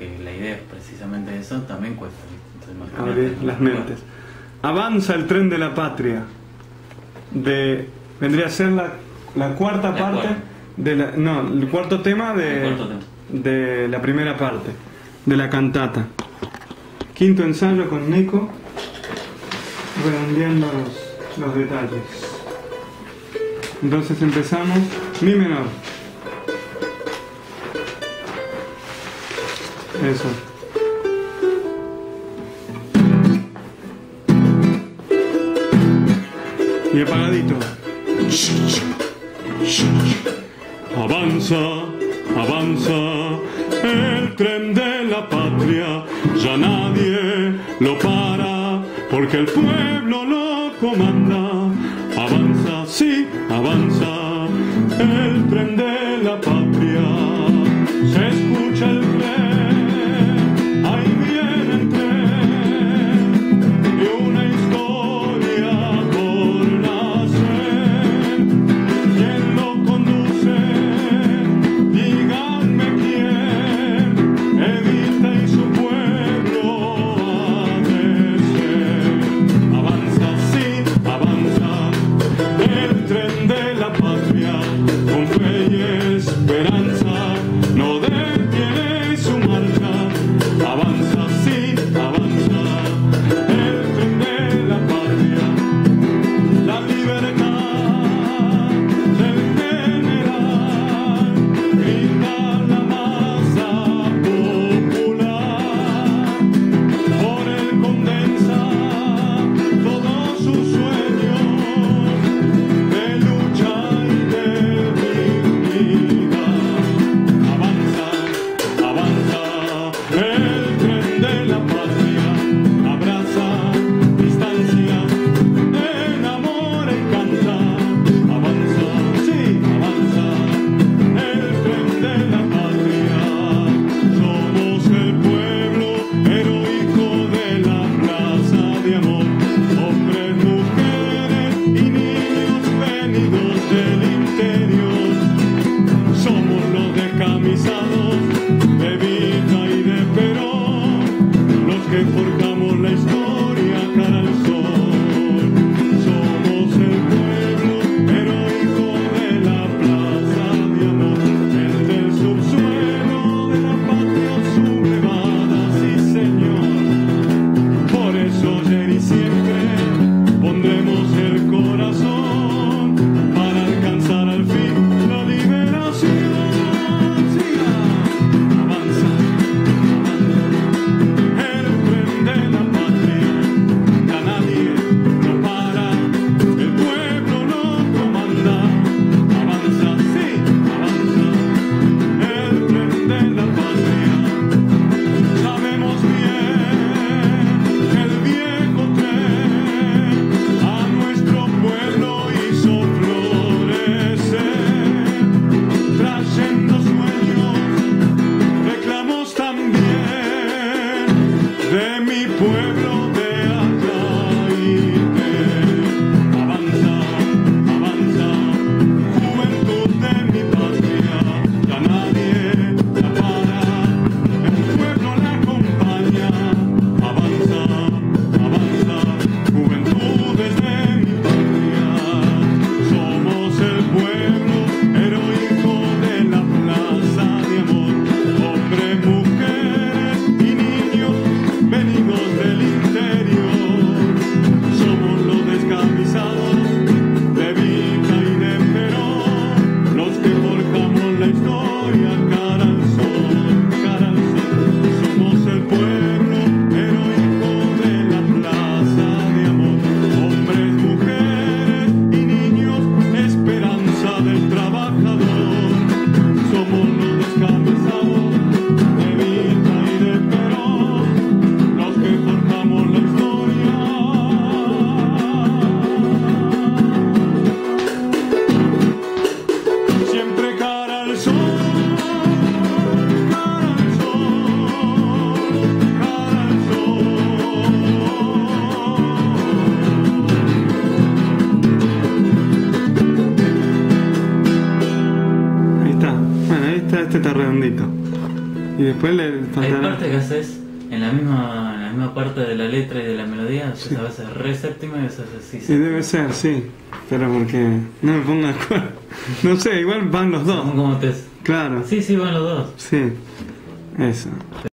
que la idea es precisamente eso, también cuesta. Entonces, abrir las mentes. Avanza el tren de la patria. Vendría a ser la cuarta parte el cuarto tema de la primera parte de la cantata. Quinto ensayo con Nico, redondeando los detalles. Entonces empezamos mi menor. Eso. Y apagadito. Avanza, avanza el tren de la patria, ya nadie lo para, porque el pueblo lo comanda. Avanza, sí, avanza el tren de la patria. Se escucha el tren, ahí viene el tren, y una historia por nacer. ¿Quién lo conduce? Díganme quién. Evita y su pueblo ha de ser. Avanza, sí, avanza el tren de la patria, con Y después le Hay faltará... partes que haces en la misma parte de la letra y de la melodía, haces a veces re séptima y a veces así. Y debe ser, sí. Pero porque no me pongo de acuerdo. No sé, igual van los dos. ¿Cómo te...? Claro. Sí, van los dos. Sí, eso.